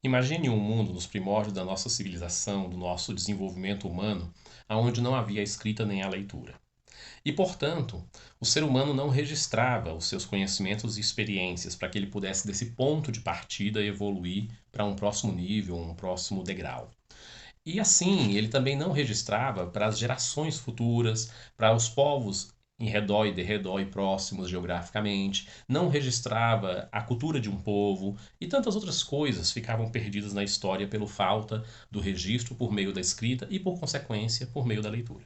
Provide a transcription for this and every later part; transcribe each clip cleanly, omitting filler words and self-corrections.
Imagine um mundo nos primórdios da nossa civilização, do nosso desenvolvimento humano, onde não havia a escrita nem a leitura. E, portanto, o ser humano não registrava os seus conhecimentos e experiências para que ele pudesse, desse ponto de partida, evoluir para um próximo nível, um próximo degrau. E assim, ele também não registrava para as gerações futuras, para os povos em redor e derredor e próximos geograficamente, não registrava a cultura de um povo e tantas outras coisas ficavam perdidas na história pela falta do registro por meio da escrita e, por consequência, por meio da leitura.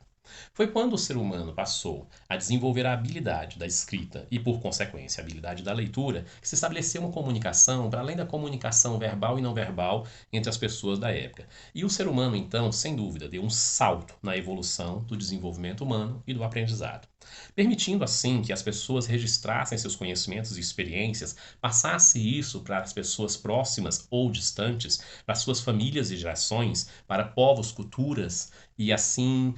Foi quando o ser humano passou a desenvolver a habilidade da escrita e, por consequência, a habilidade da leitura, que se estabeleceu uma comunicação para além da comunicação verbal e não verbal entre as pessoas da época. E o ser humano, então, sem dúvida, deu um salto na evolução do desenvolvimento humano e do aprendizado, permitindo assim que as pessoas registrassem seus conhecimentos e experiências, passasse isso para as pessoas próximas ou distantes, para suas famílias e gerações, para povos, culturas e assim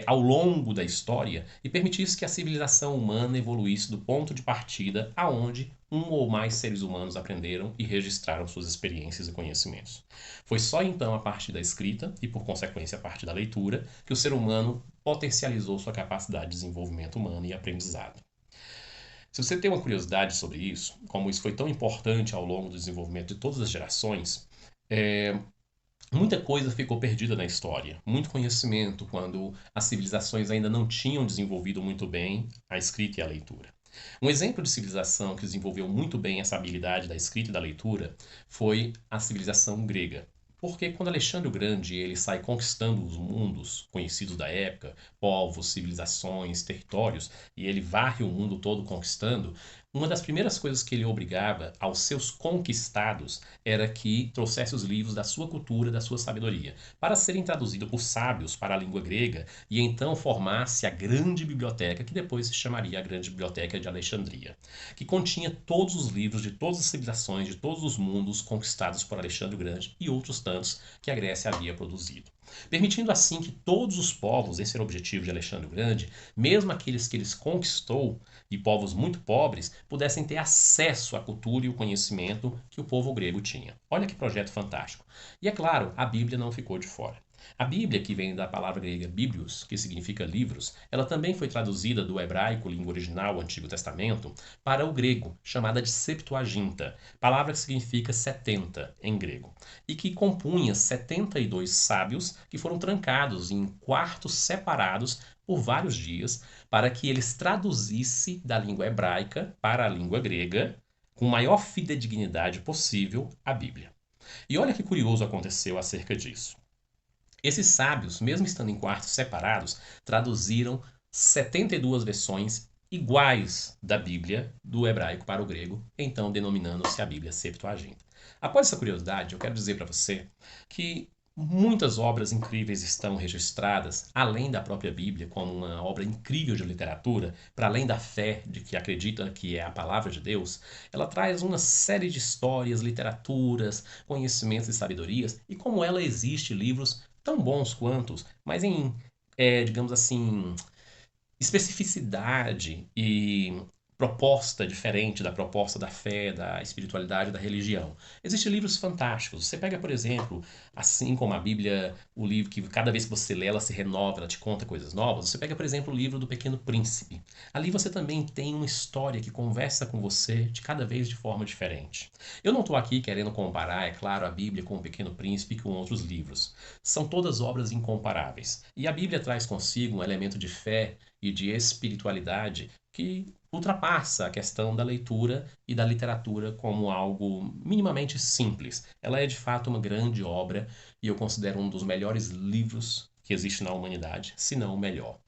ao longo da história e permitisse que a civilização humana evoluísse do ponto de partida aonde um ou mais seres humanos aprenderam e registraram suas experiências e conhecimentos. Foi só então a partir da escrita e, por consequência, a partir da leitura que o ser humano potencializou sua capacidade de desenvolvimento humano e aprendizado. Se você tem uma curiosidade sobre isso, como isso foi tão importante ao longo do desenvolvimento de todas as gerações, muita coisa ficou perdida na história, muito conhecimento quando as civilizações ainda não tinham desenvolvido muito bem a escrita e a leitura. Um exemplo de civilização que desenvolveu muito bem essa habilidade da escrita e da leitura foi a civilização grega. Porque quando Alexandre o Grande ele sai conquistando os mundos conhecidos da época, povos, civilizações, territórios, e ele varre o mundo todo conquistando, uma das primeiras coisas que ele obrigava aos seus conquistados era que trouxesse os livros da sua cultura, da sua sabedoria, para serem traduzidos por sábios para a língua grega e então formasse a grande biblioteca que depois se chamaria a Grande Biblioteca de Alexandria, que continha todos os livros de todas as civilizações, de todos os mundos conquistados por Alexandre o Grande e outros tantos que a Grécia havia produzido. Permitindo assim que todos os povos, esse era o objetivo de Alexandre o Grande, mesmo aqueles que ele conquistou e povos muito pobres, pudessem ter acesso à cultura e o conhecimento que o povo grego tinha. Olha que projeto fantástico. E é claro, a Bíblia não ficou de fora. A Bíblia, que vem da palavra grega biblios, que significa livros, ela também foi traduzida do hebraico, língua original, Antigo Testamento, para o grego, chamada de Septuaginta, palavra que significa 70 em grego, e que compunha 72 sábios que foram trancados em quartos separados por vários dias para que eles traduzissem da língua hebraica para a língua grega com maior fidedignidade possível a Bíblia. E olha que curioso aconteceu acerca disso. Esses sábios, mesmo estando em quartos separados, traduziram 72 versões iguais da Bíblia, do hebraico para o grego, então denominando-se a Bíblia Septuaginta. Após essa curiosidade, eu quero dizer para você que muitas obras incríveis estão registradas, além da própria Bíblia, como uma obra incrível de literatura, para além da fé de que acredita que é a palavra de Deus, ela traz uma série de histórias, literaturas, conhecimentos e sabedorias, e como ela existe livros tão bons quantos, mas em, digamos assim, especificidade e proposta diferente da proposta da fé, da espiritualidade, da religião. Existem livros fantásticos. Você pega, por exemplo, assim como a Bíblia, o livro que cada vez que você lê ela se renova, ela te conta coisas novas. Você pega, por exemplo, o livro do Pequeno Príncipe. Ali você também tem uma história que conversa com você de cada vez de forma diferente. Eu não estou aqui querendo comparar, é claro, a Bíblia com o Pequeno Príncipe e com outros livros. São todas obras incomparáveis. E a Bíblia traz consigo um elemento de fé e de espiritualidade que ultrapassa a questão da leitura e da literatura como algo minimamente simples. Ela é de fato uma grande obra e eu considero um dos melhores livros que existe na humanidade, se não o melhor.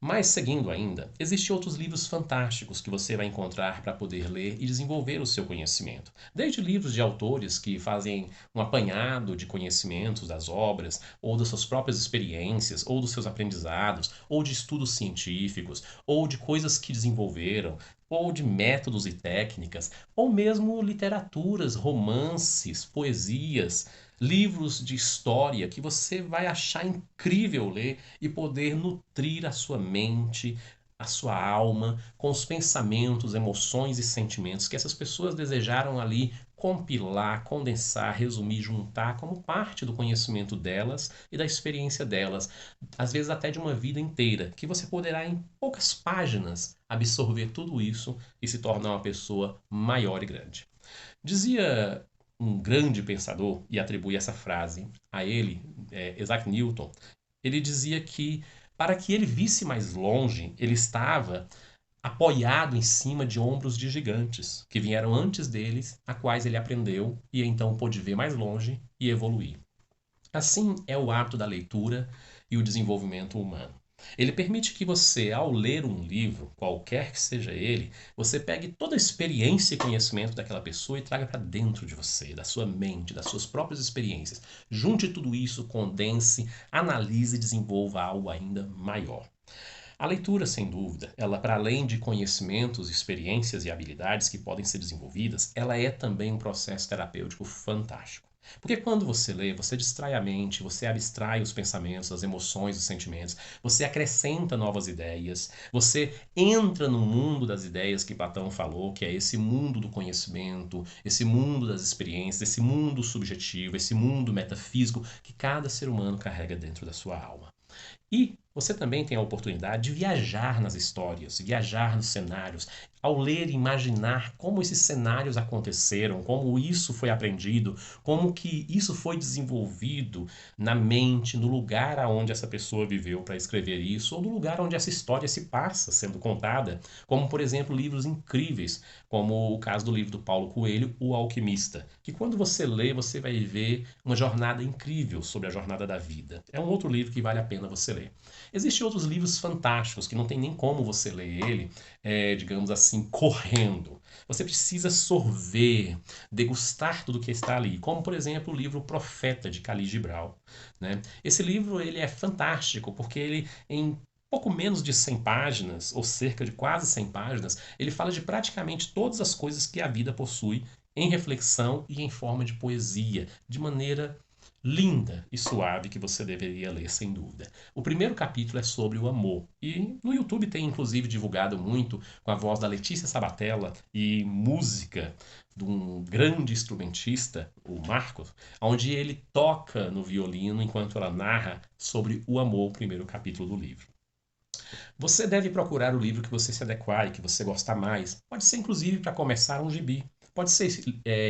Mas seguindo ainda, existem outros livros fantásticos que você vai encontrar para poder ler e desenvolver o seu conhecimento. Desde livros de autores que fazem um apanhado de conhecimentos das obras, ou das suas próprias experiências, ou dos seus aprendizados, ou de estudos científicos, ou de coisas que desenvolveram, ou de métodos e técnicas, ou mesmo literaturas, romances, poesias, livros de história que você vai achar incrível ler e poder nutrir a sua mente, a sua alma com os pensamentos, emoções e sentimentos que essas pessoas desejaram ali compilar, condensar, resumir, juntar como parte do conhecimento delas e da experiência delas, às vezes até de uma vida inteira, que você poderá em poucas páginas absorver tudo isso e se tornar uma pessoa maior e grande. Dizia um grande pensador, e atribui essa frase a ele, Isaac Newton, ele dizia que para que ele visse mais longe, ele estava apoiado em cima de ombros de gigantes, que vieram antes deles, a quais ele aprendeu e então pôde ver mais longe e evoluir. Assim é o ato da leitura e o desenvolvimento humano. Ele permite que você, ao ler um livro, qualquer que seja ele, você pegue toda a experiência e conhecimento daquela pessoa e traga para dentro de você, da sua mente, das suas próprias experiências. Junte tudo isso, condense, analise e desenvolva algo ainda maior. A leitura, sem dúvida, ela para além de conhecimentos, experiências e habilidades que podem ser desenvolvidas, ela é também um processo terapêutico fantástico. Porque quando você lê, você distrai a mente, você abstrai os pensamentos, as emoções, os sentimentos, você acrescenta novas ideias, você entra no mundo das ideias que Platão falou, que é esse mundo do conhecimento, esse mundo das experiências, esse mundo subjetivo, esse mundo metafísico que cada ser humano carrega dentro da sua alma. E você também tem a oportunidade de viajar nas histórias, viajar nos cenários, ao ler e imaginar como esses cenários aconteceram, como isso foi aprendido, como que isso foi desenvolvido na mente, no lugar aonde essa pessoa viveu para escrever isso, ou no lugar onde essa história se passa sendo contada, como por exemplo livros incríveis, como o caso do livro do Paulo Coelho, O Alquimista, que quando você lê, você vai ver uma jornada incrível sobre a jornada da vida. É um outro livro que vale a pena você ler. Existem outros livros fantásticos que não tem nem como você ler ele, digamos assim, correndo. Você precisa sorver, degustar tudo que está ali, como por exemplo o livro Profeta de Khalil Gibran, né? Esse livro ele é fantástico porque ele em pouco menos de 100 páginas, ou cerca de quase 100 páginas, ele fala de praticamente todas as coisas que a vida possui em reflexão e em forma de poesia, de maneira linda e suave que você deveria ler, sem dúvida. O primeiro capítulo é sobre o amor. E no YouTube tem inclusive divulgado muito com a voz da Letícia Sabatella e música de um grande instrumentista, o Marcos, onde ele toca no violino enquanto ela narra sobre o amor, o primeiro capítulo do livro. Você deve procurar o livro que você se adequar e que você gostar mais. Pode ser inclusive para começar um gibi. Pode ser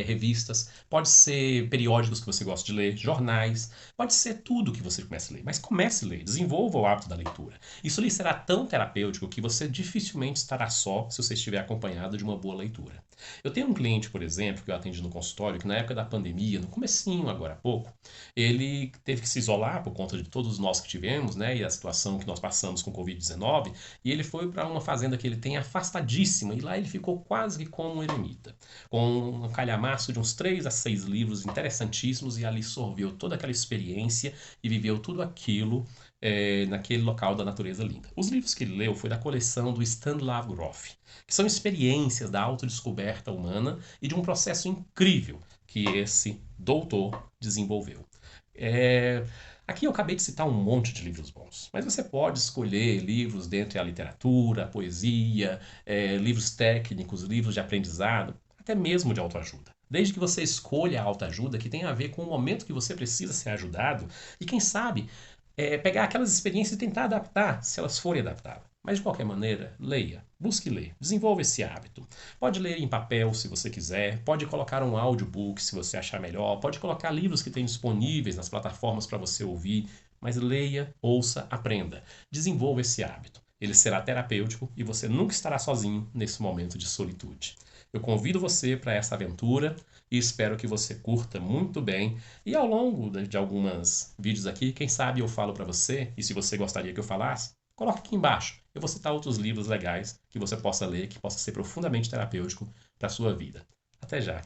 revistas, pode ser periódicos que você gosta de ler, jornais, pode ser tudo que você comece a ler. Mas comece a ler, desenvolva o hábito da leitura. Isso lhe será tão terapêutico que você dificilmente estará só se você estiver acompanhado de uma boa leitura. Eu tenho um cliente, por exemplo, que eu atendi no consultório, que na época da pandemia, no comecinho agora há pouco, ele teve que se isolar por conta de todos nós que tivemos, né, e a situação que nós passamos com o Covid-19, e ele foi para uma fazenda que ele tem afastadíssima, e lá ele ficou quase que como um eremita, com um calhamaço de uns 3 a 6 livros interessantíssimos, e ali sorveu toda aquela experiência e viveu tudo aquilo naquele local da natureza linda. Os livros que ele leu foi da coleção do Stanislav Grof, que são experiências da autodescoberta humana e de um processo incrível que esse doutor desenvolveu. Aqui eu acabei de citar um monte de livros bons, mas você pode escolher livros dentre a literatura, a poesia, livros técnicos, livros de aprendizado, até mesmo de autoajuda. Desde que você escolha a autoajuda que tem a ver com o momento que você precisa ser ajudado e, quem sabe, pegar aquelas experiências e tentar adaptar, se elas forem adaptáveis. Mas de qualquer maneira, leia, busque ler, desenvolva esse hábito. Pode ler em papel se você quiser, pode colocar um audiobook se você achar melhor, pode colocar livros que tem disponíveis nas plataformas para você ouvir, mas leia, ouça, aprenda. Desenvolva esse hábito. Ele será terapêutico e você nunca estará sozinho nesse momento de solitude. Eu convido você para essa aventura e espero que você curta muito bem. E ao longo de alguns vídeos aqui, quem sabe eu falo para você, e se você gostaria que eu falasse, coloque aqui embaixo. Eu vou citar outros livros legais que você possa ler, que possa ser profundamente terapêutico para a sua vida. Até já!